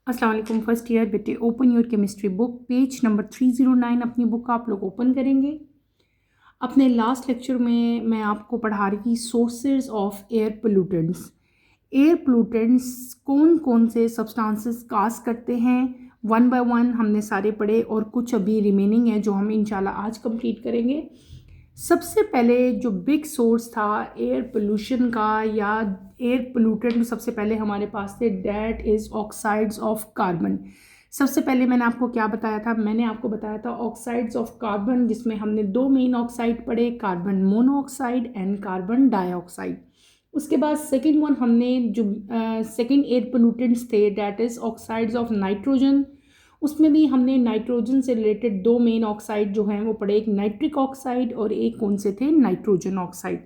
अस्सलाम वालेकुम first year बेटे। Open your chemistry book, page number 309 अपनी बुक आप लोग ओपन करेंगे। अपने लास्ट लेक्चर में मैं आपको पढ़ा रही थी sources of air pollutants. Air pollutants कौन कौन से सब्सटेंसेस काज करते हैं, वन बाय वन हमने सारे पढ़े और कुछ अभी रिमेनिंग है जो हम इंशाल्लाह आज कंप्लीट करेंगे। सबसे पहले जो बिग सोर्स था एयर पोल्यूशन का या एयर पोल्यूटेंट, सबसे पहले हमारे पास थे that is oxides of carbon. सबसे पहले मैंने आपको क्या बताया था, मैंने आपको बताया था ऑक्साइड्स ऑफ कार्बन, जिसमें हमने दो मेन ऑक्साइड पढ़े, carbon monoxide and carbon dioxide. उसके बाद सेकंड वन हमने जो सेकंड एयर पोल्यूटेंट्स थे that is oxides of nitrogen. उसमें भी हमने नाइट्रोजन से रिलेटेड दो मेन ऑक्साइड जो हैं वो पढ़े, एक नाइट्रिक ऑक्साइड और एक कौन से थे, nitrogen oxide.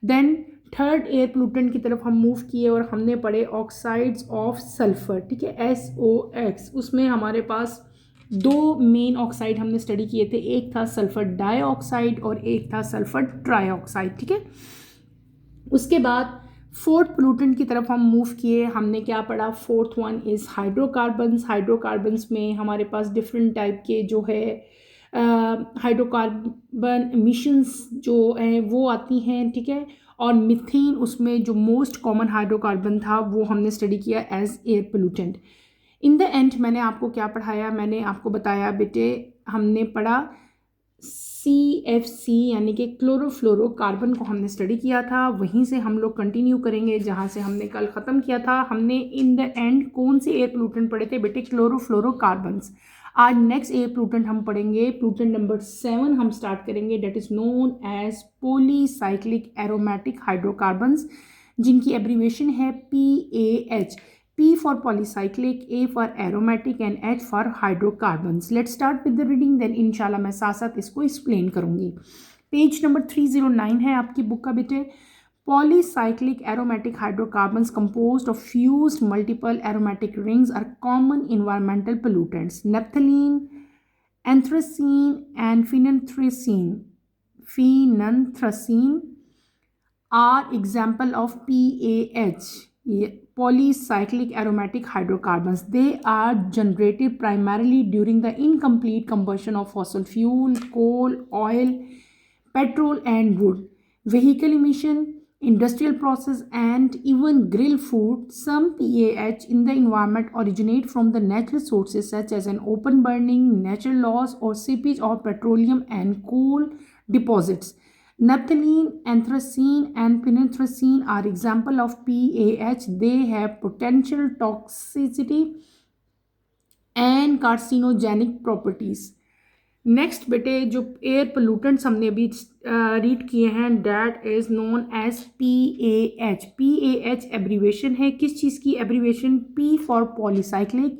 Then third air pollutant की तरफ हम मूव किए और हमने पढ़े ऑक्साइड्स ऑफ सल्फर, ठीक है, SOX। उसमें हमारे पास दो मेन ऑक्साइड हमने स्टडी किए थे, एक था सल्फर डाइऑक्साइड और एक था सल्फर ट्राइऑक्साइड, ठीक है। उसके बाद फोर्थ पोल्यूटेंट की तरफ हम मूव किए, हमने क्या पढ़ा, fourth one is hydrocarbons. Hydrocarbons में हमारे पास डिफरेंट टाइप के जो है हाइड्रोकार्बन एमिशंस जो हैं वो आती हैं, ठीक है। और मिथेन उसमें जो मोस्ट कॉमन हाइड्रोकार्बन था वो हमने स्टडी किया as air pollutant. In the end मैंने आपको क्या पढ़ाया, मैंने आपको बताया बेटे, हमने पढ़ा CFC यानी कि क्लोरोफ्लोरोकार्बन को हमने स्टडी किया था। वहीं से हम लोग कंटिन्यू करेंगे जहाँ से हमने कल ख़त्म किया था। हमने इन द एंड कौन से एयर पोल्यूटेंट पढ़े थे बेटे, क्लोरोफ्लोरोकार्बन्स। आज नेक्स्ट एयर पोल्यूटेंट हम पढ़ेंगे, पोल्यूटेंट नंबर 7 हम स्टार्ट करेंगे, that is known as polycyclic aromatic hydrocarbons, जिनकी एब्रीवेशन है PAH। P for polycyclic, A for aromatic and H for hydrocarbons. Let's start with the reading, then इंशाल्लाह मैं साथ साथ इसको एक्सप्लेन करूँगी। पेज नंबर 309 है आपकी बुक का बेटे। Polycyclic aromatic hydrocarbons composed of fused multiple aromatic rings are common environmental pollutants. Naphthalene, anthracene and phenanthracene are example of PAH, polycyclic aromatic hydrocarbons. They are generated primarily during the incomplete combustion of fossil fuel, coal, oil, petrol and wood, vehicle emission, industrial process and even grill food. Some PAH in the environment originate from the natural sources such as an open burning, natural loss or seepage of petroleum and coal deposits. Naphthalene, anthracene and phenanthracene are example of PAH. They have potential toxicity and carcinogenic properties. Next बेटे जो air pollutants हमने अभी read किए हैं that is known as PAH। PAH abbreviation है किस चीज़ की, abbreviation P for polycyclic,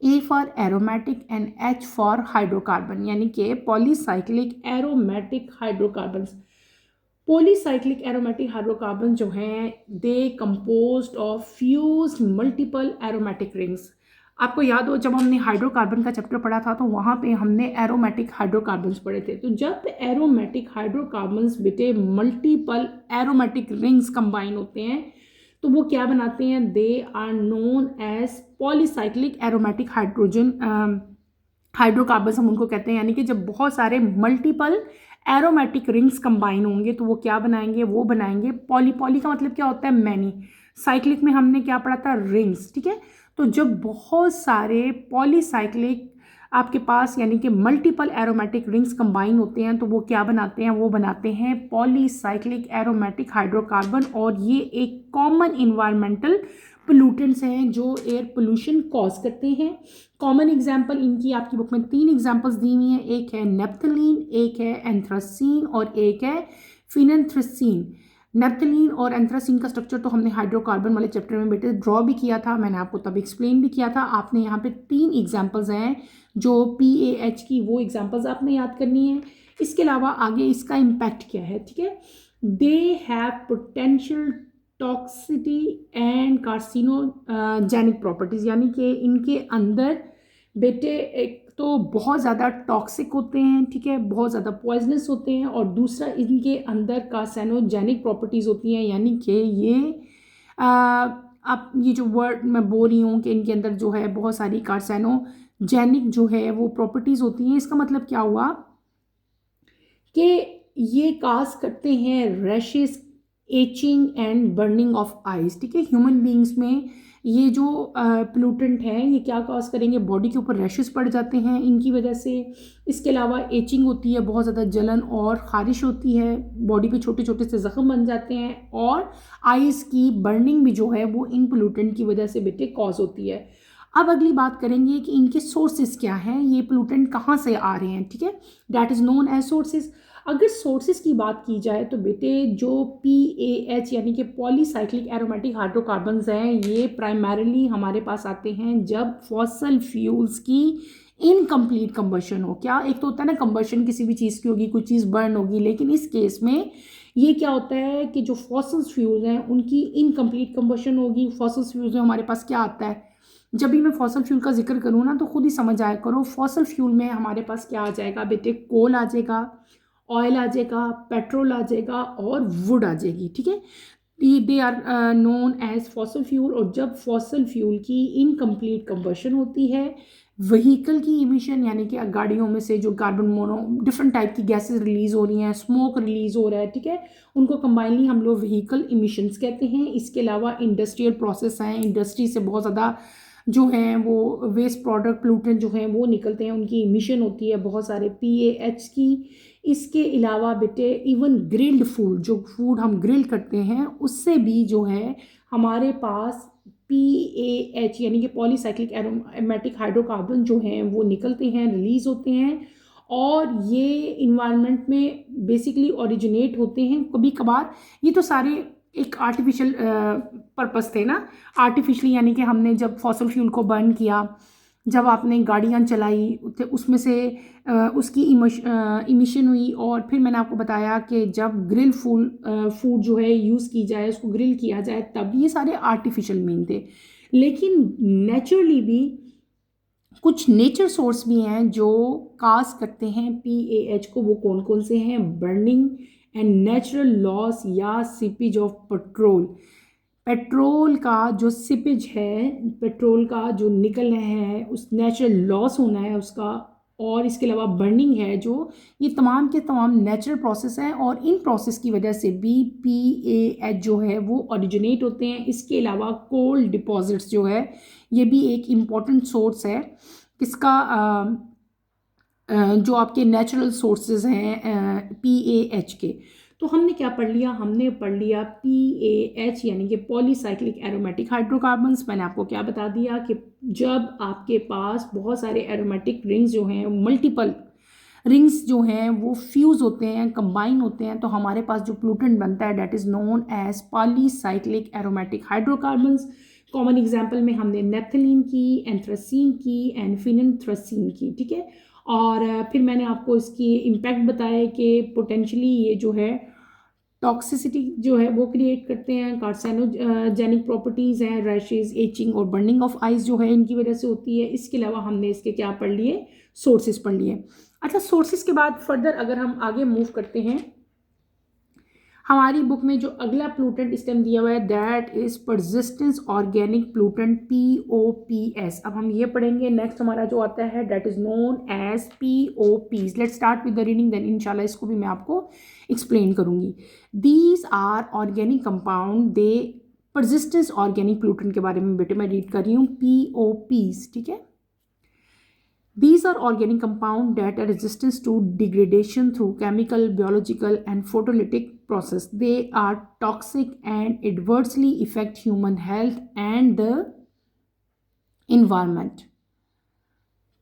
A for aromatic and H for hydrocarbon, यानी कि polycyclic aromatic hydrocarbons. Polycyclic aromatic hydrocarbon जो हैं they composed of fused multiple aromatic rings. आपको याद हो जब हमने हाइड्रोकार्बन का चैप्टर पढ़ा था तो वहाँ पे हमने एरोमेटिक हाइड्रोकार्बन्स पढ़े थे। तो जब एरोमेटिक हाइड्रोकार्बन्स बेटे मल्टीपल एरोमेटिक रिंग्स कंबाइन होते हैं तो वो क्या बनाते हैं, they are known as polycyclic aromatic hydrocarbons हम उनको कहते हैं। यानी कि जब बहुत सारे मल्टीपल एरोमेटिक रिंग्स कंबाइन होंगे तो वो क्या बनाएंगे, वो बनाएंगे पॉली। पॉली का मतलब क्या होता है, मैनी। साइक्लिक में हमने क्या पढ़ा था, रिंग्स, ठीक है। तो जब बहुत सारे पॉलीसाइक्लिक आपके पास यानी कि मल्टीपल एरोमेटिक रिंग्स कंबाइन होते हैं तो वो क्या बनाते हैं, वो बनाते हैं पॉलीसाइक्लिक एरोमेटिक हाइड्रोकार्बन। और ये एक कॉमन इन्वायरमेंटल पोल्यूटेंट्स हैं जो एयर पोल्यूशन कॉज करते हैं। कॉमन एग्जाम्पल इनकी आपकी बुक में 3 एग्जाम्पल्स दी हुई हैं, एक है नेप्थलीन, एक है एंथ्रासीन और एक है फिनेंथ्रेसीन। नेप्थलीन और एंथ्रासीन का स्ट्रक्चर तो हमने हाइड्रोकार्बन वाले चैप्टर में बेटे ड्रॉ भी किया था, मैंने आपको तब एक्सप्लेन भी किया था। आपने यहाँ पे 3 एग्जाम्पल्स हैं जो PAH की, वो एग्जाम्पल्स आपने याद करनी है। इसके अलावा आगे इसका इम्पैक्ट क्या है, ठीक है। They have potential toxicity and carcinogenic properties, यानी कि इनके अंदर बेटे एक तो बहुत ज़्यादा टॉक्सिक होते हैं, ठीक है, बहुत ज़्यादा पॉइजनस होते हैं, और दूसरा इनके अंदर कार्सिनोजेनिक प्रॉपर्टीज़ होती हैं, यानी कि ये अब ये जो वर्ड मैं बोल रही हूँ कि इनके अंदर जो है बहुत सारी कार्सिनोजेनिक जो है वो प्रॉपर्टीज़ होती हैं, इसका मतलब क्या हुआ कि ये काज करते हैं rashes, etching and burning of eyes. ठीक है, ह्यूमन बींग्स में ये जो पोल्यूटेंट हैं ये क्या काज करेंगे, बॉडी के ऊपर रैशेस पड़ जाते हैं इनकी वजह से। इसके अलावा एचिंग होती है, बहुत ज़्यादा जलन और ख़ारिश होती है, बॉडी पे छोटे छोटे से ज़ख्म बन जाते हैं, और आइज़ की बर्निंग भी जो है वो इन पोल्यूटेंट की वजह से बेटे कॉज होती है। अब अगली बात करेंगे कि इनके सोर्सेज क्या हैं, ये पोल्यूटेंट कहाँ से आ रहे हैं। ठीक है, that is known as sources. अगर सोर्सेज की बात की जाए तो बेटे जो PAH यानी कि पॉलीसाइक्लिक एरोमेटिक हाइड्रोकार्बन्स हैं ये प्राइमरीली हमारे पास आते हैं जब फॉसल फ्यूल्स की इनकम्प्लीट कंबशन हो। क्या, एक तो होता है ना कंबशन किसी भी चीज़ की होगी, कोई चीज़ बर्न होगी, लेकिन इस केस में ये क्या होता है कि जो फॉसल फ्यूल्स हैं उनकी इनकम्प्लीट कंबशन होगी। फॉसल फ्यूल्स में हमारे पास क्या आता है, जब भी मैं फॉसल फ्यूल का जिक्र करूँ ना तो खुद ही समझ आया करो, फॉसल फ्यूल में हमारे पास क्या आ जाएगा बेटे, कोल आ जाएगा, ऑयल आ जाएगा, पेट्रोल आ जाएगा और वुड आ जाएगी। ठीक है, they are known as fossil fuel. और जब फॉसल फ्यूल की इनकम्प्लीट कंबशन होती है, व्हीकल की इमिशन यानी कि गाड़ियों में से जो कार्बन मोनो डिफरेंट टाइप की गैसेस रिलीज हो रही हैं, स्मोक रिलीज हो रहा है, ठीक है, उनको कंबाइनली हम लोग व्हीकल इमिशंस कहते हैं। इसके अलावा इंडस्ट्रियल प्रोसेस हैं, इंडस्ट्री से बहुत ज़्यादा जो हैं वो वेस्ट प्रोडक्ट पोल्यूटेंट जो हैं वो निकलते हैं, उनकी इमिशन होती है बहुत सारे PAH की। इसके अलावा बेटे इवन ग्रिल्ड फूड, जो फूड हम ग्रिल करते हैं उससे भी जो है हमारे पास PAH यानी कि पॉलीसाइक्लिक एरोमेटिक हाइड्रोकार्बन जो हैं वो निकलते हैं, रिलीज होते हैं, और ये इन्वायरमेंट में बेसिकली ओरिजिनेट होते हैं। कभी कभार ये तो सारे एक आर्टिफिशियल पर्पस थे ना, आर्टिफिशियली यानी कि हमने जब फॉसल फ्यूल को बर्न किया, जब आपने गाड़ियाँ चलाई उसमें से उसकी इमिशन हुई, और फिर मैंने आपको बताया कि जब ग्रिल फूड जो है यूज़ की जाए, उसको ग्रिल किया जाए, तब ये सारे आर्टिफिशियल मीन थे। लेकिन नेचुरली भी कुछ नेचर सोर्स भी हैं जो काज करते हैं PAH को। वो कौन कौन से हैं, बर्निंग एंड नेचुरल लॉस या सीपेज ऑफ पेट्रोल। पेट्रोल का जो सिपेज है, पेट्रोल का जो निकलना है, उस नेचुरल लॉस होना है उसका, और इसके अलावा बर्निंग है, जो ये तमाम के तमाम नेचुरल प्रोसेस हैं, और इन प्रोसेस की वजह से भी PAH जो है वो ओरिजिनेट होते हैं। इसके अलावा कोल डिपॉजिट्स जो है ये भी एक इम्पॉर्टेंट सोर्स है किसका, जो आपके नेचुरल सोर्सेज हैं PAH के। तो हमने क्या पढ़ लिया, हमने पढ़ लिया PAH यानी कि पॉलीसाइक्लिक एरोमेटिक हाइड्रोकार्बन्स। मैंने आपको क्या बता दिया कि जब आपके पास बहुत सारे एरोमेटिक रिंग्स जो हैं, मल्टीपल रिंग्स जो हैं वो फ्यूज़ होते हैं, कंबाइन होते हैं, तो हमारे पास जो पोल्यूटेंट बनता है that is known as polycyclic aromatic hydrocarbons. Common example में हमने नेफ्थलीन की, एंथ्रासीन की एंड फिनेंथ्रासीन की। ठीक है, और फिर मैंने आपको इसकी इम्पैक्ट बताया कि पोटेंशली ये जो है टॉक्सिसिटी जो है वो क्रिएट करते हैं, कार्सिनोजेनिक प्रॉपर्टीज़ हैं, रैशेज, एचिंग और बर्निंग ऑफ आइज जो है इनकी वजह से होती है। इसके अलावा हमने इसके क्या पढ़ लिए, सोर्सेज पढ़ लिए। अच्छा, सोर्सेज के बाद फर्दर अगर हम आगे मूव करते हैं, हमारी बुक में जो अगला पोल्यूटेंट इस टाइम दिया हुआ है that is persistence organic pollutant POPs। अब हम ये पढ़ेंगे। नेक्स्ट हमारा जो आता है that is known as POPs। Let's start with the reading, then इंशाल्लाह इसको भी मैं आपको एक्सप्लेन करूंगी। These are organic compound, they persistence organic pollutant के बारे में बेटे मैं रीड कर रही हूँ, POPs। ठीक है, these are organic compounds that are resistant to degradation through chemical, biological, and photolytic process. They are toxic and adversely affect human health and the environment.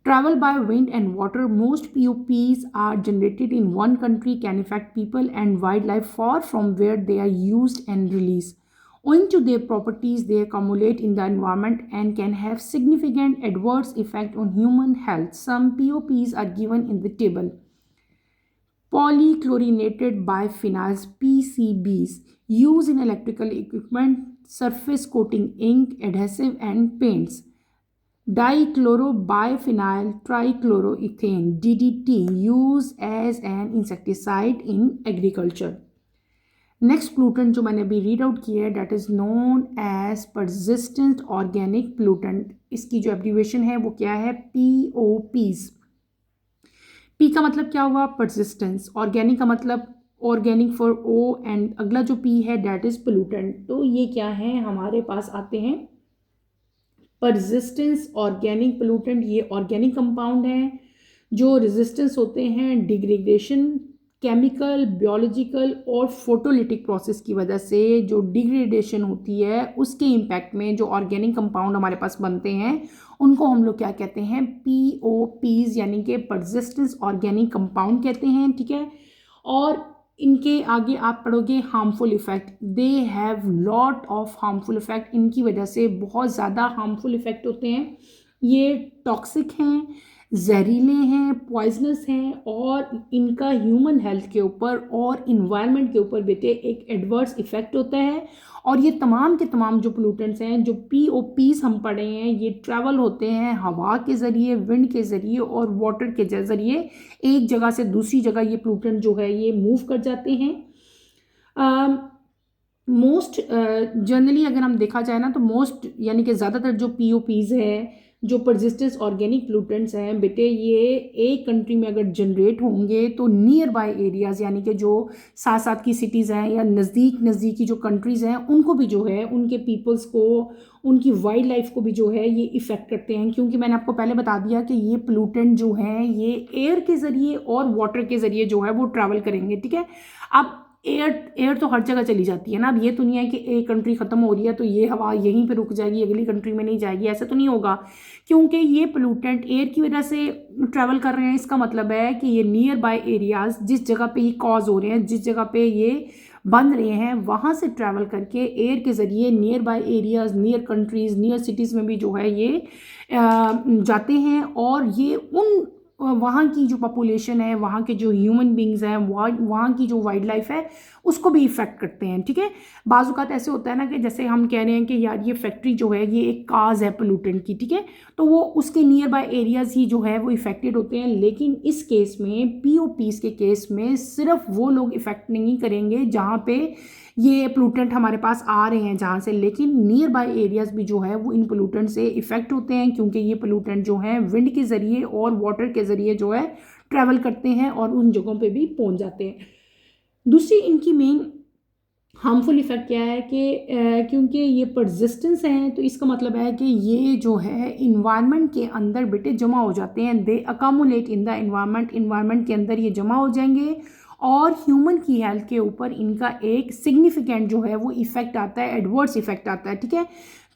Travel by wind and water. Most POPs are generated in one country, can affect people and wildlife far from where they are used and released. Owing to their properties, they accumulate in the environment and can have significant adverse effect on human health. Some POPs are given in the table. Polychlorinated biphenyls (PCBs) used in electrical equipment, surface coating, ink, adhesive, and paints. Dichlorobiphenyl trichloroethane (DDT) used as an insecticide in agriculture. Next pollutant जो मैंने अभी read out किया है that is known as persistent organic pollutant. इसकी जो abbreviation है वो क्या है, POPs। पी का मतलब क्या हुआ, परसिस्टेंस। ऑर्गेनिक का मतलब ऑर्गेनिक फॉर ओ, एंड अगला जो पी है डेट इज पोल्यूटेंट। तो ये क्या है, हमारे पास आते हैं परसिस्टेंस ऑर्गेनिक पोल्यूटेंट। ये ऑर्गेनिक कंपाउंड हैं जो रेजिस्टेंस होते हैं डिग्रेडेशन, केमिकल, बायोलॉजिकल और फोटोलिटिक प्रोसेस की वजह से जो डिग्रेडेशन होती है उसके इम्पैक्ट में जो ऑर्गेनिक कंपाउंड हमारे पास बनते हैं उनको हम लोग क्या कहते हैं, POPs यानी कि परसिस्टेंस ऑर्गेनिक कंपाउंड कहते हैं। ठीक है, और इनके आगे आप पढ़ोगे harmful effect. They have lot of harmful effect. इनकी वजह से बहुत ज़्यादा हार्मफुल इफेक्ट होते हैं। ये टॉक्सिक हैं, जहरीले हैं, पॉइजनस हैं, और इनका ह्यूमन हेल्थ के ऊपर और इन्वायरमेंट के ऊपर बेटे एक एडवर्स इफेक्ट होता है। और ये तमाम के तमाम जो पोल्यूटेंट्स हैं, जो POPs हम पढ़े हैं, ये ट्रैवल होते हैं हवा के ज़रिए, विंड के ज़रिए और वाटर के ज़रिए। एक जगह से दूसरी जगह ये पोल्यूटेंट जो है ये मूव कर जाते हैं। मोस्ट जनरली अगर हम देखा जाए ना तो मोस्ट यानी कि ज़्यादातर जो POPs है, जो परसिस्टेंस ऑर्गेनिक पोल्यूटेंट्स हैं बेटे, ये एक कंट्री में अगर जनरेट होंगे तो नियर बाय एरियाज़ यानी कि जो साथ साथ की सिटीज़ हैं या नज़दीकी जो कंट्रीज़ हैं उनको भी जो है, उनके पीपल्स को, उनकी वाइल्ड लाइफ को भी जो है ये इफ़ेक्ट करते हैं। क्योंकि मैंने आपको पहले बता दिया कि ये पोल्यूटेंट जो हैं ये एयर के ज़रिए और वाटर के ज़रिए जो है वो ट्रैवल करेंगे। ठीक है, अब एयर तो हर जगह चली जाती है ना। अब ये तो नहीं है कि एक कंट्री ख़त्म हो रही है तो ये हवा यहीं पे रुक जाएगी, अगली कंट्री में नहीं जाएगी, ऐसा तो नहीं होगा। क्योंकि ये पोल्यूटेंट एयर की वजह से ट्रैवल कर रहे हैं, इसका मतलब है कि ये नियर बाय एरियाज़, जिस जगह पे ये कॉज हो रहे हैं, जिस जगह पे ये बन रहे हैं, वहाँ से ट्रैवल करके एयर के ज़रिए near by areas, near countries, near cities में भी जो है ये जाते हैं। और ये उन वहाँ की जो पॉपुलेशन है, वहाँ के जो ह्यूमन बींग्स हैं, वहाँ की जो वाइल्ड लाइफ है उसको भी इफ़ेक्ट करते हैं। ठीक है, बाज़-औक़ात ऐसे होता है ना कि जैसे हम कह रहे हैं कि यार ये फैक्ट्री जो है ये एक काज़ है पोल्यूटेंट की। ठीक है, तो वो उसके नियर बाय एरियाज़ ही जो है वो इफ़ेक्टेड होते हैं। लेकिन इस केस में, POPs के केस में, सिर्फ वो लोग इफ़ेक्ट नहीं करेंगे जहाँ पे ये पोल्यूटेंट हमारे पास आ रहे हैं जहाँ से, लेकिन नियर बाय एरियाज़ भी जो है वो इन पोल्यूटेंट से इफ़ेक्ट होते हैं। क्योंकि ये पोल्यूटेंट जो हैं विंड के ज़रिए और वाटर के ज़रिए जो है ट्रैवल करते हैं और उन जगहों पे भी पहुंच जाते हैं। दूसरी इनकी मेन हार्मफुल इफेक्ट क्या है कि क्योंकि ये परसिस्टेंस हैं तो इसका मतलब है कि ये जो है इन्वायरमेंट के अंदर बेटे जमा हो जाते हैं। दे अकामुलेट इन द इन्वायरमेंट के अंदर ये जमा हो जाएंगे और ह्यूमन की हेल्थ के ऊपर इनका एक सिग्निफिकेंट जो है वो इफेक्ट आता है, एडवर्स इफेक्ट आता है। ठीक है,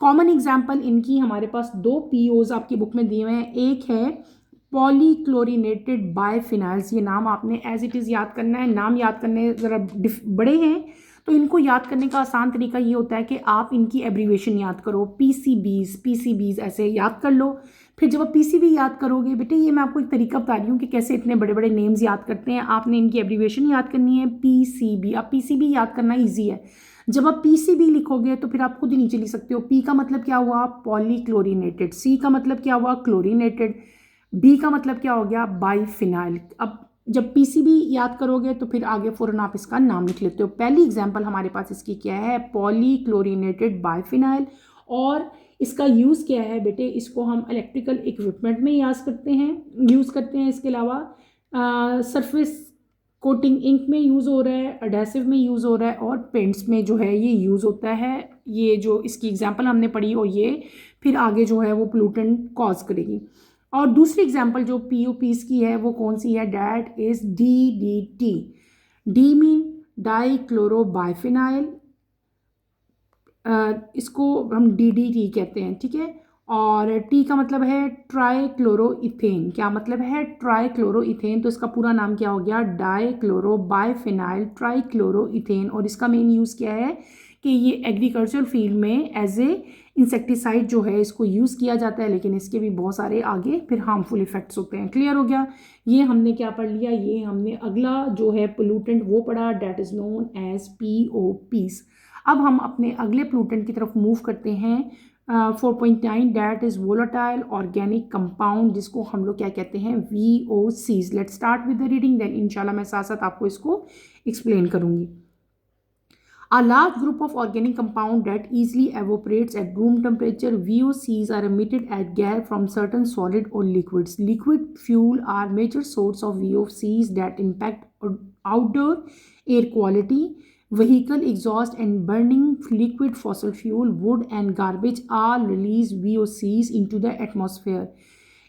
कॉमन एग्जांपल इनकी हमारे पास 2 POs आपकी बुक में दिए हुए हैं। एक है पॉलीक्लोरिनेटेड बाइफिनाइल्स। ये नाम आपने एज इट इज़ याद करना है। नाम याद करने ज़रा बड़े हैं तो इनको याद करने का आसान तरीका ये होता है कि आप इनकी एब्रीवेशन याद करो, PCBs ऐसे याद कर लो। फिर जब आप PCB याद करोगे बेटे, ये मैं आपको एक तरीका बता रही हूँ कि कैसे इतने बड़े बड़े नेम्स याद करते हैं। आपने इनकी एब्रीवेशन याद करनी है PCB। अब PCB याद करना ईजी है। जब आप PCB लिखोगे तो फिर आप खुद ही नीचे लिख सकते हो। P का मतलब क्या हुआ, पॉलीक्लोरिनेटेड। C का मतलब क्या हुआ, क्लोरिनेटेड। B का मतलब क्या हो गया, बाइफिनाइल। अब जब PCB याद करोगे तो फिर आगे फ़ौरन आप इसका नाम लिख लेते हो। पहली एग्जांपल हमारे पास इसकी क्या है, पॉलीक्लोरिनेटेड बाइफिनाइल। और इसका यूज़ क्या है बेटे, इसको हम इलेक्ट्रिकल इक्विपमेंट में यूज़ करते हैं। इसके अलावा सरफेस कोटिंग इंक में यूज़ हो रहा है, एडहेसिव में यूज़ हो रहा है और पेंट्स में जो है ये यूज़ होता है। ये जो इसकी एग्जांपल हमने पढ़ी और ये फिर आगे जो है वो पोल्यूटेंट कॉज करेगी। और दूसरी एग्जांपल जो POPs की है वो कौन सी है, that is DDT। D mean dichlorobiphenyl, इसको हम DDT कहते हैं। ठीक है, और T का मतलब है ट्राइक्लोरोइथेन। क्या मतलब है, ट्राइक्लोरोइथेन। तो इसका पूरा नाम क्या हो गया, डाइक्लोरोबाइफिनाइल ट्राइक्लोरोइथेन। और इसका मेन यूज़ क्या है कि ये एग्रीकल्चर फील्ड में एज ए इंसेक्टिसाइड जो है इसको यूज़ किया जाता है, लेकिन इसके भी बहुत सारे आगे फिर हार्मफुल इफेक्ट्स होते हैं। क्लियर हो गया, ये हमने क्या पढ़ लिया, ये हमने अगला जो है पोल्यूटेंट वो पढ़ा, that is known as POPs। अब हम अपने अगले पोल्यूटेंट की तरफ मूव करते हैं। 4.9 that is volatile organic compound, जिसको हम लोग क्या कहते हैं, VOCs। Let's start with the reading, then इंशाल्लाह मैं साथ साथ आपको इसको एक्सप्लेन करूँगी। A large group of organic compound that easily evaporates at room temperature. VOCs are emitted as gas from certain solid or liquids. Liquid fuel are major source of VOCs that impact outdoor air quality. Vehicle exhaust and burning liquid fossil fuel, wood and garbage all release VOCs into the atmosphere.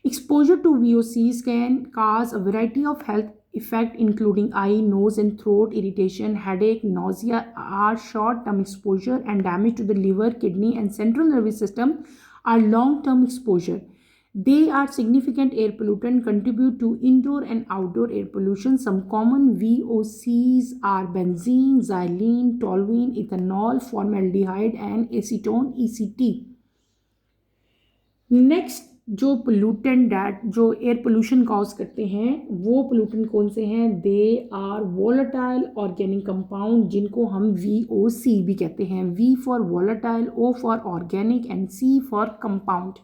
Exposure to VOCs can cause a variety of health effects including eye, nose and throat irritation, headache, nausea are short-term exposure, and damage to the liver, kidney and central nervous system are long-term exposure. They are significant air pollutant, contribute to indoor and outdoor air pollution. Some common VOCs are benzene, xylene, toluene, ethanol, formaldehyde and acetone ECT. Next जो pollutant that जो air pollution cause करते हैं वो pollutant कौन से हैं? They are volatile organic compound, जिनको हम VOC भी कहते हैं. V for volatile, O for organic and C for compound.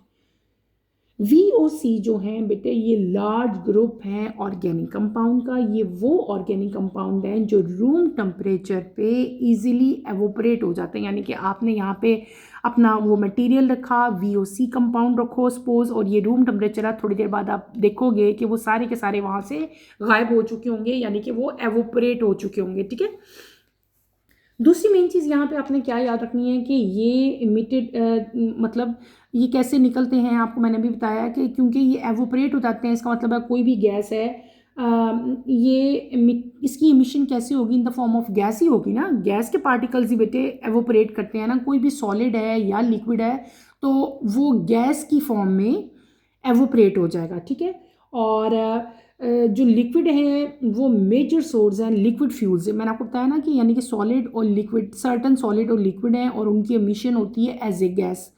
VOC जो हैं बेटे ये लार्ज ग्रुप है ऑर्गेनिक कंपाउंड का. ये वो ऑर्गेनिक कंपाउंड हैं जो रूम टेम्परेचर पे इजीली एवोपरेट हो जाते हैं. यानी कि आपने यहाँ पे अपना वो मटेरियल रखा, VOC कंपाउंड रखो सपोज, और ये रूम टेम्परेचर है, थोड़ी देर बाद आप देखोगे कि वो सारे के सारे वहाँ से गायब हो चुके होंगे, यानी कि वो एवोपरेट हो चुके होंगे. ठीक है. दूसरी मेन चीज़ यहाँ पे आपने क्या याद रखनी है कि ये इमिटेड मतलब ये कैसे निकलते हैं. आपको मैंने भी बताया कि क्योंकि ये एवोपरेट हो जाते हैं, इसका मतलब है कोई भी गैस है ये इसकी इमिशन कैसे होगी? In the form of gas ही होगी ना. गैस के पार्टिकल्स ही बेटे एवोपरेट करते हैं ना. कोई भी सॉलिड है या लिक्विड है तो वो गैस की फॉर्म में एवोपरेट हो जाएगा. ठीक है. और जो लिक्विड है वो मेजर सोर्स हैं लिक्विड फ्यूल्स. मैंने आपको बताया ना कि यानी कि सॉलिड और लिक्विड, सर्टन सॉलिड और लिक्विड हैं और उनकी एमिशन होती है as a gas.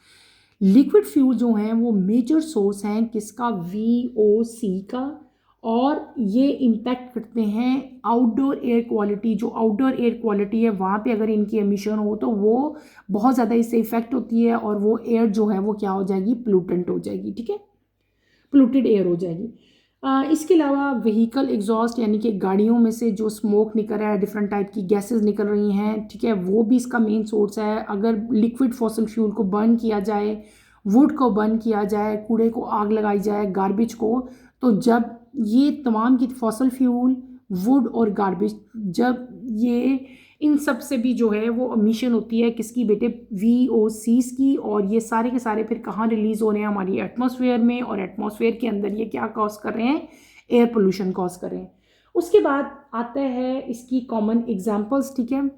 Liquid fuel जो हैं वो मेजर सोर्स हैं किसका? VOC का. और ये इम्पैक्ट करते हैं आउटडोर एयर क्वालिटी. जो आउटडोर एयर क्वालिटी है वहाँ पे अगर इनकी एमिशन हो तो वो बहुत ज़्यादा इससे इफेक्ट होती है और वो एयर जो है वो क्या हो जाएगी? पोल्यूटेंट हो जाएगी. ठीक है. पोल्यूटेड एयर हो जाएगी. इसके अलावा व्हीकल एग्जॉस्ट यानी कि गाड़ियों में से जो स्मोक निकल रहा है, डिफरेंट टाइप की गैसेस निकल रही हैं. ठीक है. वो भी इसका मेन सोर्स है. अगर लिक्विड फॉसिल फ्यूल को बर्न किया जाए, वुड को बर्न किया जाए, कूड़े को आग लगाई जाए, गार्बेज को, तो जब ये तमाम की फॉसिल फ्यूल, वुड और गार्बेज, जब ये इन सब से भी जो है वो एमिशन होती है किसकी बेटे? VOCs की. और ये सारे के सारे फिर कहाँ रिलीज़ हो रहे हैं? हमारी एटमॉस्फेयर में. और एटमॉस्फेयर के अंदर ये क्या कॉज कर रहे हैं? एयर पोल्यूशन कॉज कर रहे हैं. उसके बाद आता है इसकी कॉमन एग्जांपल्स. ठीक है.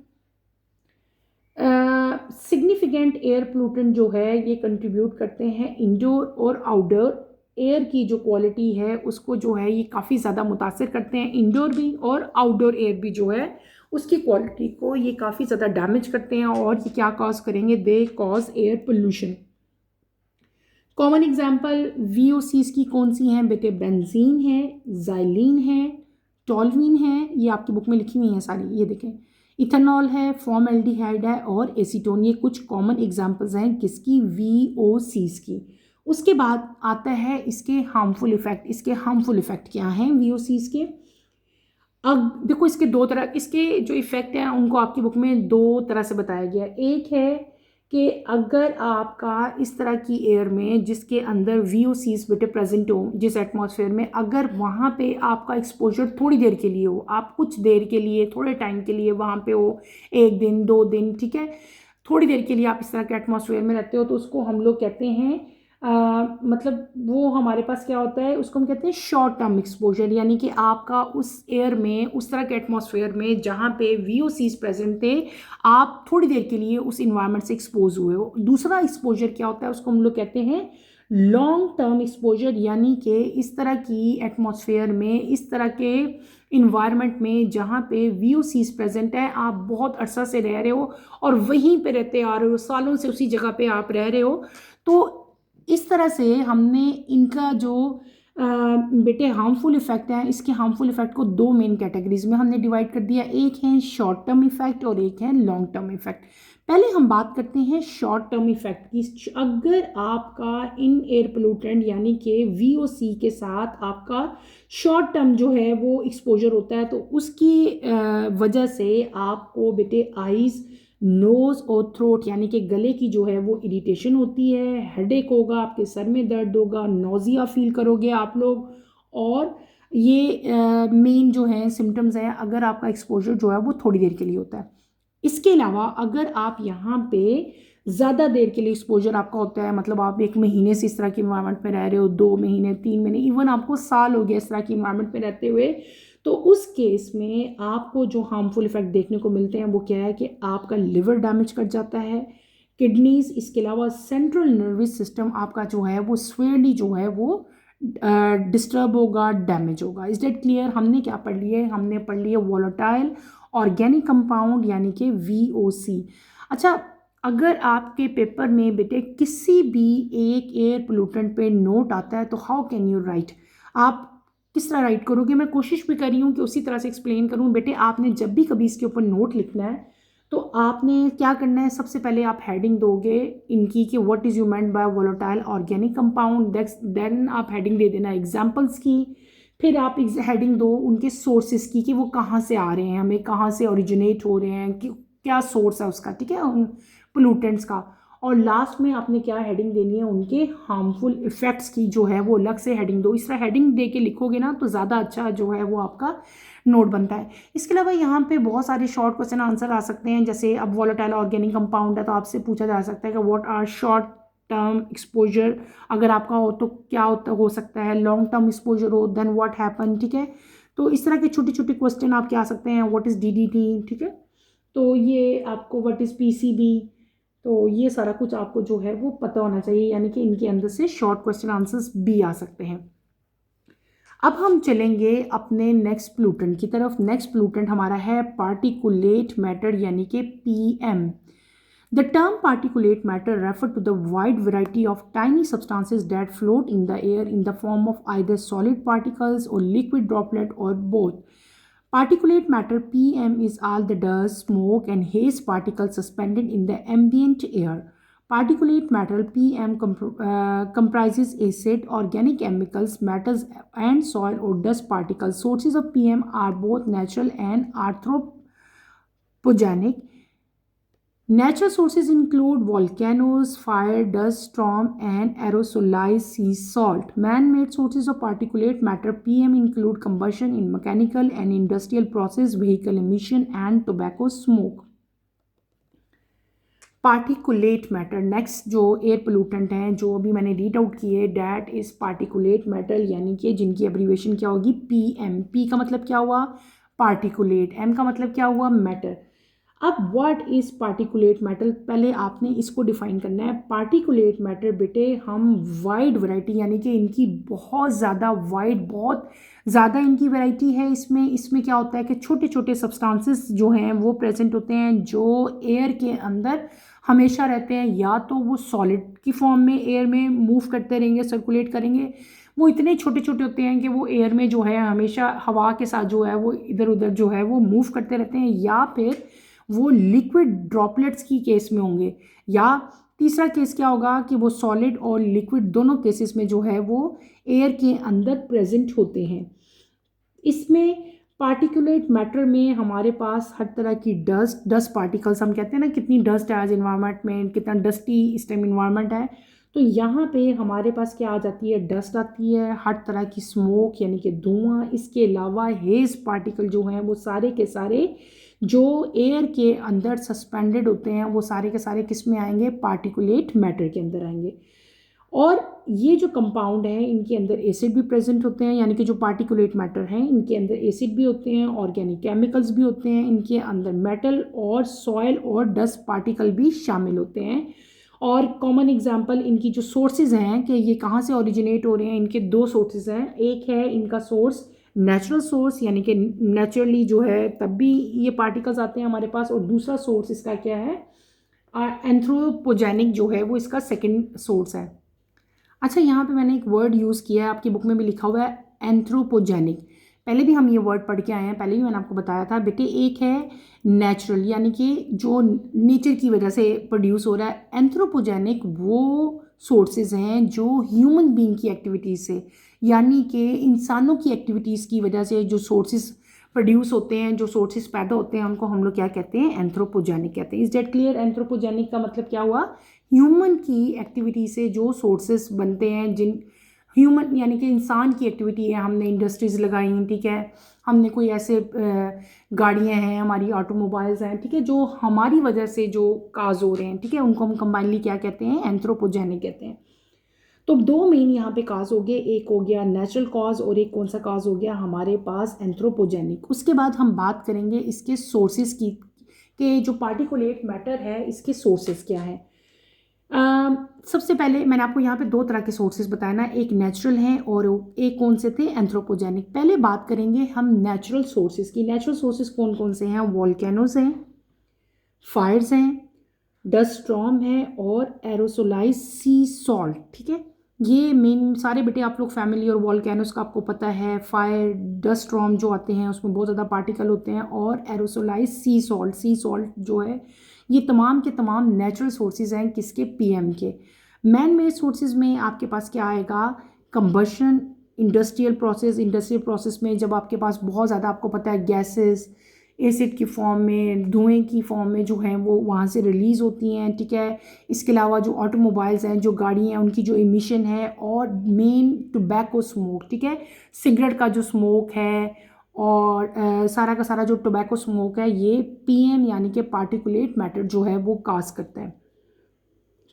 सिग्निफिकेंट एयर पोल्यूटेंट जो है ये कंट्रीब्यूट करते हैं इंडोर और आउटडोर एयर की जो क्वालिटी है उसको जो है ये काफ़ी ज़्यादा मुतासर करते हैं. इंडोर भी और आउटडोर एयर भी जो है उसकी क्वालिटी को ये काफ़ी ज़्यादा डैमेज करते हैं. और ये क्या कॉज करेंगे? They cause air pollution. Common example VOCs की कौन सी हैं बेटे? बेंजीन है, जाइलिन है, टॉल्यूइन है, ये आपकी बुक में लिखी हुई हैं सारी, ये देखें. इथेनॉल है, फॉर्मल्डिहाइड है और एसीटोन. ये कुछ कॉमन एग्जांपल्स हैं किसकी? VOCs की. उसके बाद आता है इसके हार्मफुल इफेक्ट. इसके हार्मफुल इफेक्ट क्या हैं VOCs के? अब देखो इसके दो तरह, इसके जो इफ़ेक्ट हैं उनको आपकी बुक में दो तरह से बताया गया. एक है कि अगर आपका इस तरह की एयर में जिसके अंदर VOCs बेटे प्रेजेंट हो, जिस एटमॉस्फेयर में, अगर वहाँ पे आपका एक्सपोजर थोड़ी देर के लिए हो, आप कुछ देर के लिए, थोड़े टाइम के लिए वहाँ पे हो, 1 दिन 2 दिन, ठीक है, थोड़ी देर के लिए आप इस तरह के एटमॉस्फेयर में रहते हो, तो उसको हम लोग कहते हैं मतलब वो हमारे पास क्या होता है, उसको हम कहते हैं शॉर्ट टर्म एक्सपोजर. यानी कि आपका उस एयर में, उस तरह के एटमॉस्फेयर में जहाँ पे VOCs प्रेजेंट थे, आप थोड़ी देर के लिए उस इन्वायरमेंट से एक्सपोज हुए हो. दूसरा एक्सपोजर क्या होता है, उसको हम लोग कहते हैं लॉन्ग टर्म एक्सपोजर. यानी कि इस तरह की एटमॉस्फेयर में, इस तरह के इन्वायरमेंट में जहाँ पे VOCs प्रेजेंट है, आप बहुत अरसा से रह रहे हो और वहीं पे रहते आ रहे हो, सालों से उसी जगह पे आप रह रहे हो. तो इस तरह से हमने इनका जो बेटे हार्मफुल इफ़ेक्ट है, इसके हार्मफुल इफ़ेक्ट को दो मेन कैटेगरीज में हमने डिवाइड कर दिया. एक है शॉर्ट टर्म इफ़ेक्ट और एक है लॉन्ग टर्म इफ़ेक्ट. पहले हम बात करते हैं शॉर्ट टर्म इफ़ेक्ट की. अगर आपका इन एयर पोल्यूटेंट यानी कि VOC के साथ आपका शॉर्ट टर्म जो है वो एक्सपोजर होता है, तो उसकी वजह से आपको बेटे आइज़ नोज़ और थ्रोट यानी कि गले की जो है वो इरिटेशन होती है, हेडेक होगा, आपके सर में दर्द होगा, नोज़िया फील करोगे आप लोग। और ये मेन जो है सिम्टम्स हैं अगर आपका एक्सपोजर जो है वो थोड़ी देर के लिए होता है। इसके अलावा अगर आप यहाँ पे ज़्यादा देर के लिए एक्सपोजर आपका होता है, मतलब आप 1 महीने से इस तरह की इन्वायरमेंट में रह रहे हो, 2 महीने, 3 महीने, इवन आपको साल हो गया इस तरह की इन्वायरमेंट में रहते हुए, तो उस केस में आपको जो हार्मफुल इफेक्ट देखने को मिलते हैं वो क्या है कि आपका लिवर डैमेज कर जाता है, किडनीज, इसके अलावा सेंट्रल नर्वस सिस्टम आपका जो है वो स्वेयरली जो है वो डिस्टर्ब होगा, डैमेज होगा। Is that clear? हमने क्या पढ़ लिया है? हमने पढ़ लिया वोलेटाइल ऑर्गेनिक कंपाउंड यानी कि VOC। अच्छा, अगर आपके पेपर में बेटे किसी भी एक एयर पोल्यूटेंट पे नोट आता है तो हाउ कैन यू राइट, आप किस तरह राइट करोगे? मैं कोशिश भी कर रही हूँ कि उसी तरह से एक्सप्लेन करूँ। बेटे आपने जब भी कभी इसके ऊपर नोट लिखना है तो आपने क्या करना है, सबसे पहले आप हेडिंग दोगे इनकी कि what is you meant by volatile organic compound, then आप हेडिंग दे देना एग्जांपल्स की, फिर आप हेडिंग दो उनके सोर्सेज की कि वो कहाँ से आ रहे हैं, हमें कहाँ से ओरिजिनेट हो रहे हैं, कि क्या सोर्स है उसका, ठीक है, उन पोल्यूटेंट्स का। और लास्ट में आपने क्या हेडिंग देनी है, उनके हार्मफुल इफेक्ट्स की जो है वो अलग से हेडिंग दो। इस तरह हेडिंग दे के लिखोगे ना तो ज़्यादा अच्छा जो है वो आपका नोट बनता है। इसके अलावा यहाँ पे बहुत सारे शॉर्ट क्वेश्चन आंसर आ सकते हैं, जैसे अब वोलेटाइल ऑर्गेनिक कंपाउंड है तो आपसे पूछा जा सकता है कि what are short term exposure, अगर आपका हो तो क्या हो सकता है, लॉन्ग टर्म एक्सपोजर हो देन व्हाट हैपन, ठीक है। तो इस तरह के छोटे छोटे क्वेश्चन आपके आ सकते हैं। व्हाट इज़ DDT, ठीक है, तो ये आपको व्हाट इज़ PCB, तो ये सारा कुछ आपको जो है वो पता होना चाहिए, यानी कि इनके अंदर से शॉर्ट क्वेश्चन आंसर्स भी आ सकते हैं। अब हम चलेंगे अपने नेक्स्ट पोल्यूटेंट की तरफ। नेक्स्ट पोल्यूटेंट हमारा है पार्टिकुलेट मैटर यानी कि PM। The term particulate matter refers to the wide variety of tiny substances that float in the air in the form of either solid particles or liquid droplet or both. Particulate matter PM is all the dust, smoke, and haze particles suspended in the ambient air. Particulate matter PM comprises acid, organic chemicals, metals, and soil or dust particles. Sources of PM are both natural and anthropogenic. Natural sources include volcanoes, fire, dust, storm, and aerosolized sea salt. Man-made sources of particulate matter (PM) include combustion in mechanical and industrial process, vehicle emission, and tobacco smoke. Particulate matter next जो air pollutant हैं जो अभी मैंने read out किए, that is particulate matter, यानी कि जिनकी abbreviation क्या होगी, PM। P का मतलब क्या हुआ, पार्टिकुलेट, M का मतलब क्या हुआ, मैटर। अब व्हाट इज़ पार्टिकुलेट मैटर, पहले आपने इसको डिफाइन करना है। पार्टिकुलेट मैटर बेटे हम वाइड वैरायटी यानी कि इनकी बहुत ज़्यादा वाइड, बहुत ज़्यादा इनकी वैरायटी है। इसमें क्या होता है कि छोटे छोटे सब्सटेंसेस जो हैं वो प्रेजेंट होते हैं जो एयर के अंदर हमेशा रहते हैं, या तो वो सॉलिड की फॉर्म में एयर में मूव करते रहेंगे, सर्कुलेट करेंगे, वो इतने छोटे छोटे होते हैं कि वो एयर में जो है हमेशा हवा के साथ जो है वो इधर उधर जो है वो मूव करते रहते हैं, या फिर वो लिक्विड ड्रॉपलेट्स की केस में होंगे, या तीसरा केस क्या होगा कि वो सॉलिड और लिक्विड दोनों केसेस में जो है वो एयर के अंदर प्रेजेंट होते हैं। इसमें पार्टिकुलेट मैटर में हमारे पास हर तरह की डस्ट पार्टिकल्स, हम कहते हैं ना कितनी डस्ट है आज इन्वायरमेंट में, कितना डस्टी इस टाइम इन्वायरमेंट है, तो यहाँ पे हमारे पास क्या आ जाती है, डस्ट आती है, हर तरह की स्मोक यानी कि धुआं, इसके अलावा हेज पार्टिकल जो हैं वो सारे के सारे जो एयर के अंदर सस्पेंडेड होते हैं वो सारे के सारे किस में आएंगे, पार्टिकुलेट मैटर के अंदर आएंगे। और ये जो कंपाउंड है इनके अंदर एसिड भी प्रेजेंट होते हैं, यानी कि जो पार्टिकुलेट मैटर हैं इनके अंदर एसिड भी होते हैं, ऑर्गेनिक केमिकल्स भी होते हैं, इनके अंदर मेटल और सॉयल और डस्ट पार्टिकल भी शामिल होते हैं। और कॉमन एग्जांपल इनकी जो सोर्सेज हैं कि ये कहाँ से ओरिजिनेट हो रहे हैं, इनके दो सोर्सेज हैं। एक है इनका सोर्स नेचुरल सोर्स, यानी कि नेचुरली जो है तब भी ये पार्टिकल्स आते हैं हमारे पास, और दूसरा सोर्स इसका क्या है, एंथ्रोपोजेनिक जो है वो इसका सेकेंड सोर्स है। अच्छा, यहाँ पे मैंने एक वर्ड यूज़ किया है, आपकी बुक में भी लिखा हुआ है एंथ्रोपोजेनिक। पहले भी हम ये वर्ड पढ़ के आए हैं, पहले भी मैंने आपको बताया था बेटे। एक है नेचुरल यानी कि जो नेचर की वजह से प्रोड्यूस हो रहा है, एंथ्रोपोजेनिक वो सोर्सेज हैं जो ह्यूमन बीइंग की एक्टिविटीज़ से, यानी कि इंसानों की एक्टिविटीज़ की वजह से जो सोर्सेज प्रोड्यूस होते हैं, जो सोर्सेज पैदा होते हैं, उनको हम लोग क्या कहते हैं, एंथ्रोपोजेनिक कहते हैं। Is that clear? एंथ्रोपोजेनिक का मतलब क्या हुआ, ह्यूमन की एक्टिविटी से जो सोर्सेज बनते हैं, जिन ह्यूमन यानी कि इंसान की एक्टिविटी है, हमने इंडस्ट्रीज़ लगाई, ठीक है, हमने कोई ऐसे गाड़ियाँ हैं, हमारी ऑटोमोबाइल्स हैं, ठीक है, जो हमारी वजह से जो काज हो रहे हैं, ठीक है, उनको हम कंबाइनली क्या कहते हैं, एंथ्रोपोजेनिक कहते हैं। तो दो मेन यहाँ पे काज हो गए, एक हो गया नेचुरल कॉज और एक कौन सा काज हो गया हमारे पास, एंथ्रोपोजेनिक। उसके बाद हम बात करेंगे इसके सोर्सेज की, कि जो पार्टिकुलेट मैटर है इसके सोर्सेज क्या है। सबसे पहले मैंने आपको यहाँ पे दो तरह के सोर्सेज बताया ना, एक नेचुरल हैं और एक कौन से थे, एंथ्रोपोजेनिक। पहले बात करेंगे हम नेचुरल सोर्सेज की। नेचुरल सोर्सेज कौन कौन से हैं, वॉल्केनोज हैं, फायर्स हैं, डस्ट स्टॉर्म है और एरोसोलाइज सी सॉल्ट, ठीक है, ये मेन सारे बेटे आप लोग फैमिली, और वॉल्केनोस का आपको पता है, फायर डस्ट स्टॉर्म जो आते हैं उसमें बहुत ज़्यादा पार्टिकल होते हैं, और एरोसोलाइज सी सॉल्ट जो है, ये तमाम के तमाम नेचुरल सोर्सेज हैं किसके, पीएम के। मैन मेड सोर्सेज में आपके पास क्या आएगा, कंबशन, इंडस्ट्रियल प्रोसेस में जब आपके पास बहुत ज़्यादा आपको पता है गैसेस एसिड की फॉर्म में, धुएं की फॉर्म में जो हैं वो वहाँ से रिलीज़ होती हैं, ठीक है। इसके अलावा जो ऑटोमोबाइल्स हैं, जो गाड़ियाँ हैं, उनकी जो इमिशन है, और मेन टोबैको स्मोक, ठीक है, सिगरेट का जो स्मोक है, और सारा का सारा जो टोबैको स्मोक है, ये पीएम यानी कि पार्टिकुलेट मैटर जो है वो काज करता है।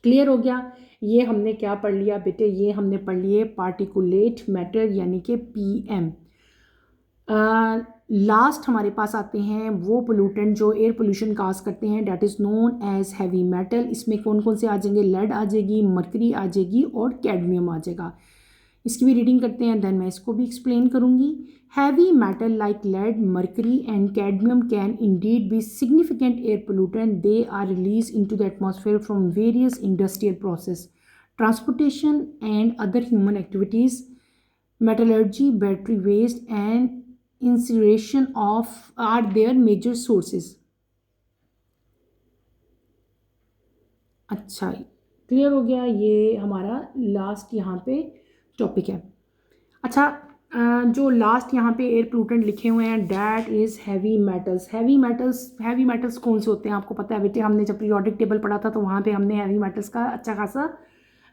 क्लियर हो गया? ये हमने क्या पढ़ लिया बेटे, ये हमने पढ़ लिए पार्टिकुलेट मैटर यानी कि पीएम। लास्ट हमारे पास आते हैं वो पोल्यूटेंट जो एयर पोल्यूशन काज करते हैं, that is known as heavy metal. इसमें कौन कौन से आ जाएंगे, लेड आ जाएगी, मरकरी आ जाएगी और कैडमियम आ जाएगा। इसकी भी रीडिंग करते हैं, देन मैं इसको भी एक्सप्लेन करूंगी। Heavy metal like lead, mercury and cadmium can indeed be significant air pollutant. They are release into the atmosphere from various industrial process, transportation and other human activities, metallurgy, battery waste and incineration of are their major sources। अच्छा, clear हो गया? ये हमारा last यहाँ पे topic है। अच्छा, जो लास्ट यहाँ पे एयर पोल्यूटेंट लिखे हुए हैं, that is heavy metals. Heavy metals कौन से होते हैं आपको पता है बेटे, हमने जब पीरियोडिक टेबल पढ़ा था तो वहाँ पे हमने हैवी मेटल्स का अच्छा खासा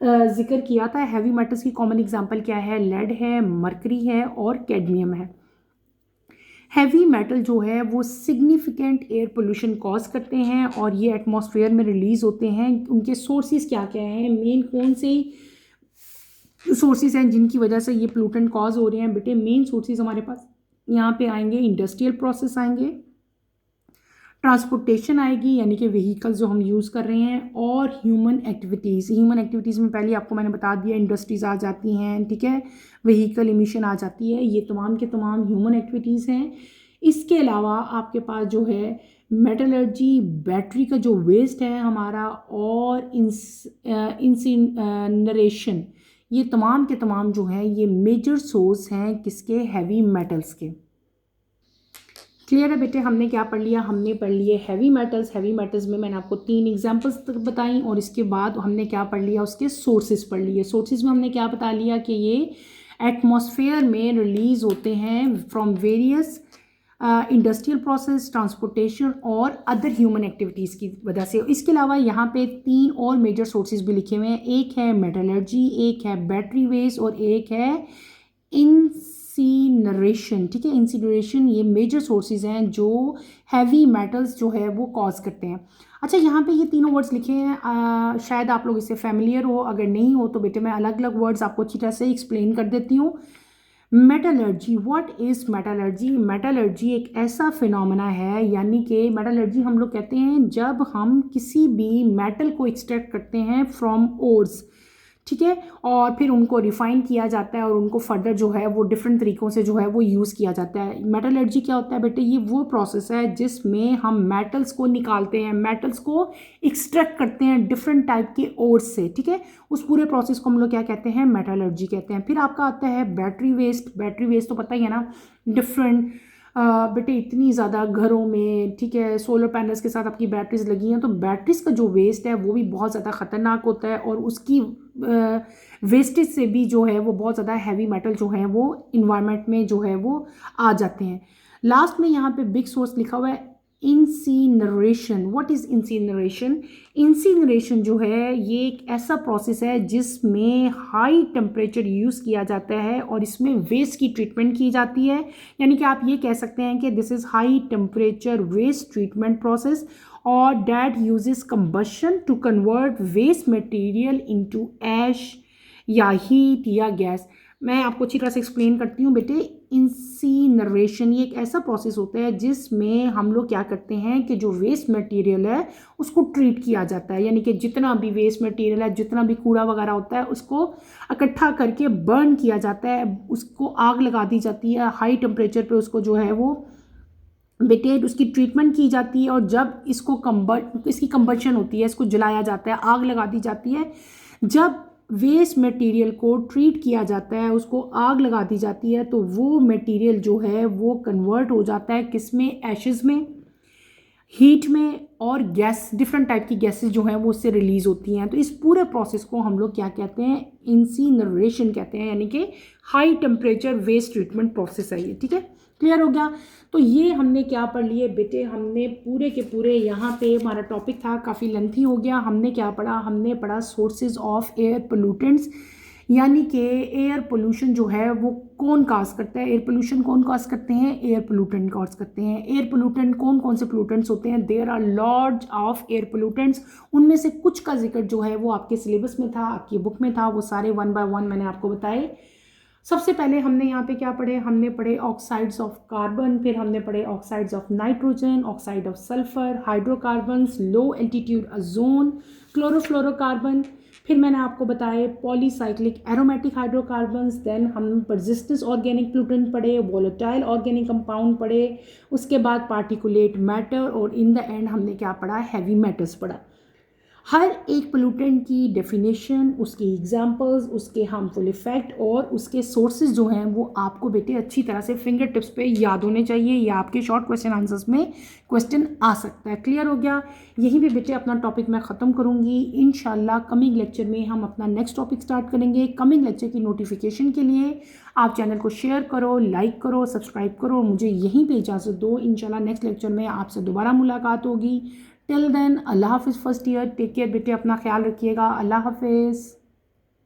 जिक्र किया था। हैवी मेटल्स की कॉमन एग्जांपल क्या है, लेड है, मरकरी है और कैडमियम है। हैवी मेटल जो है वो सिग्निफिकेंट एयर पोल्यूशन कॉज करते हैं और ये एटमॉस्फेयर में रिलीज होते हैं। उनके सोर्सेज क्या क्या हैं, मेन कौन से सोर्सेज हैं जिनकी वजह से ये पोल्यूटेंट कॉज हो रहे हैं बेटे। मेन सोर्सेज हमारे पास यहाँ पे आएंगे, इंडस्ट्रियल प्रोसेस आएंगे, ट्रांसपोर्टेशन आएगी यानी कि व्हीकल्स जो हम यूज़ कर रहे हैं, और ह्यूमन एक्टिविटीज़ में पहले आपको मैंने बता दिया, इंडस्ट्रीज़ आ जाती हैं, ठीक है, व्हीकल इमिशन आ जाती है, ये तमाम के तमाम ह्यूमन एक्टिविटीज़ हैं। इसके अलावा आपके पास जो है मेटलर्जी, बैटरी का जो वेस्ट है हमारा, और इंसिनरेशन, ये तमाम के तमाम जो हैं ये मेजर सोर्स हैं किसके, हैवी मेटल्स के। क्लियर है बेटे? हमने क्या पढ़ लिया, हमने पढ़ लिए हैवी मेटल्स। हैवी मेटल्स में मैंने आपको 3 एग्जांपल्स बताई, और इसके बाद हमने क्या पढ़ लिया, उसके सोर्सेज पढ़ लिए। सोर्सेज में हमने क्या बता लिया कि ये एटमॉस्फेयर में रिलीज होते हैं from various industrial process, transportation और अदर ह्यूमन एक्टिविटीज़ की वजह से। इसके अलावा यहाँ पे 3 और मेजर सोर्सेज भी लिखे हुए हैं, एक है मेटलर्जी, एक है बैटरी वेस्ट और एक है इंसिनरेशन, ठीक है। इंसिनरेशन ये मेजर सोर्सेज हैं जो हैवी मेटल्स जो है वो कॉज करते हैं। अच्छा, यहाँ पे ये तीनों वर्ड्स लिखे हैं, शायद आप लोग इससे फैमिलियर हो, अगर नहीं हो तो बेटे मैं अलग अलग वर्ड्स आपको अच्छी तरह से एक्सप्लेन कर देती हूँ। Metallurgy, what is metallurgy? Metallurgy एक ऐसा फिनोमेना है, यानी कि मेटलर्जी हम लोग कहते हैं जब हम किसी भी मेटल को एक्सट्रैक्ट करते हैं फ्रॉम ओर्स, ठीक है, और फिर उनको रिफाइन किया जाता है और उनको फर्दर जो है वो डिफरेंट तरीक़ों से जो है वो यूज़ किया जाता है। मेटलर्जी क्या होता है बेटे, ये वो प्रोसेस है जिसमें हम मेटल्स को निकालते हैं, मेटल्स को एक्सट्रैक्ट करते हैं डिफरेंट टाइप के ओर्स से, ठीक है। उस पूरे प्रोसेस को हम लोग क्या कहते हैं, मेटलर्जी कहते हैं। फिर आपका आता है बैटरी वेस्ट। बैटरी वेस्ट तो पता ही है ना, डिफरेंट बेटे इतनी ज़्यादा घरों में, ठीक है, सोलर पैनल्स के साथ आपकी बैटरीज लगी हैं, तो बैटरीज का जो वेस्ट है वो भी बहुत ज़्यादा ख़तरनाक होता है, और उसकी वेस्टेज से भी जो है वो बहुत ज़्यादा हैवी मेटल जो है वो इन्वायरमेंट में जो है वो आ जाते हैं। लास्ट में यहाँ पे बिग सोर्स लिखा हुआ है incineration. What is incineration? Incineration जो है ये एक ऐसा प्रोसेस है जिसमें हाई टेम्परेचर यूज़ किया जाता है और इसमें वेस्ट की ट्रीटमेंट की जाती है। यानी कि आप ये कह सकते हैं कि this is high temperature waste treatment process और that uses combustion to convert waste material into ash या हीट या गैस। मैं आपको अच्छी तरह से एक्सप्लेन करती हूँ बेटे। इंसिनरेशन ये एक ऐसा प्रोसेस होता है जिसमें हम लोग क्या करते हैं कि जो वेस्ट मटेरियल है उसको ट्रीट किया जाता है। यानी कि जितना भी वेस्ट मटेरियल है, जितना भी कूड़ा वगैरह होता है, उसको इकट्ठा करके बर्न किया जाता है, उसको आग लगा दी जाती है हाई टेम्परेचर पे, उसको जो है वो बेटे उसकी ट्रीटमेंट की जाती है और जब इसकी कंबशन होती है, इसको जलाया जाता है, आग लगा दी जाती है। जब वेस्ट मटेरियल को ट्रीट किया जाता है, उसको आग लगा दी जाती है, तो वो मटेरियल जो है वो कन्वर्ट हो जाता है किस में? एशेस में, हीट में, और गैस, डिफरेंट टाइप की गैसेस जो हैं वो उससे रिलीज होती हैं। तो इस पूरे प्रोसेस को हम लोग क्या कहते हैं? इंसिनरेशन कहते हैं, यानी कि high temperature waste treatment process है ये। ठीक है, क्लियर हो गया? तो ये हमने क्या पढ़ लिए बेटे? हमने पूरे के पूरे, यहाँ पे हमारा टॉपिक था, काफ़ी लेंथी हो गया। हमने क्या पढ़ा? हमने पढ़ा सोर्सेज ऑफ एयर पोल्यूटेंट्स, यानी कि एयर पोल्यूशन जो है वो कौन काज करता है? एयर पोल्यूशन कौन काज करते हैं? एयर पोल्यूटेंट काज करते हैं। एयर पोल्यूटेंट कौन कौन से पोल्यूटेंट्स होते हैं? There are lots of air pollutants. उनमें से कुछ का जिक्र जो है वो आपके सिलेबस में था, आपकी बुक में था, वो सारे 1 बाय 1 मैंने आपको बताए। सबसे पहले हमने यहाँ पे क्या पढ़े? हमने पढ़े ऑक्साइड्स ऑफ कार्बन, फिर हमने पढ़े oxides of nitrogen, oxide of sulphur, hydrocarbons, low altitude ozone, chlorofluorocarbon. फिर मैंने आपको बताए पॉलीसाइक्लिक एरोमेटिक हाइड्रोकार्बन्स। देन हम परसिस्टेंट ऑर्गेनिक पोल्यूटेंट पढ़े, वोलेटाइल ऑर्गेनिक कंपाउंड पढ़े, उसके बाद पार्टिकुलेट मैटर, और इन द एंड हमने क्या पढ़ा? हैवी मेटल्स पढ़ा। हर एक पोल्यूटेंट की डेफिनेशन, उसकी एग्जांपल्स, उसके हार्मफुल इफेक्ट और उसके सोर्सेज जो हैं वो आपको बेटे अच्छी तरह से फिंगर टिप्स पे याद होने चाहिए, या आपके शॉर्ट क्वेश्चन आंसर्स में क्वेश्चन आ सकता है। क्लियर हो गया? यहीं पे बेटे अपना टॉपिक मैं ख़त्म करूँगी। इंशाल्लाह कमिंग लेक्चर में हम अपना नेक्स्ट टॉपिक स्टार्ट करेंगे। कमिंग लेक्चर की नोटिफिकेशन के लिए आप चैनल को शेयर करो, लाइक करो, सब्सक्राइब करो, मुझे यहीं पर इजाज़त दो। इंशाल्लाह नेक्स्ट लेक्चर में आपसे दोबारा मुलाकात होगी। टिल देन अल्लाह हाफिज़ फर्स्ट ईयर। टेक केयर बेटे, अपना ख्याल रखिएगा। अल्लाह हाफिज़।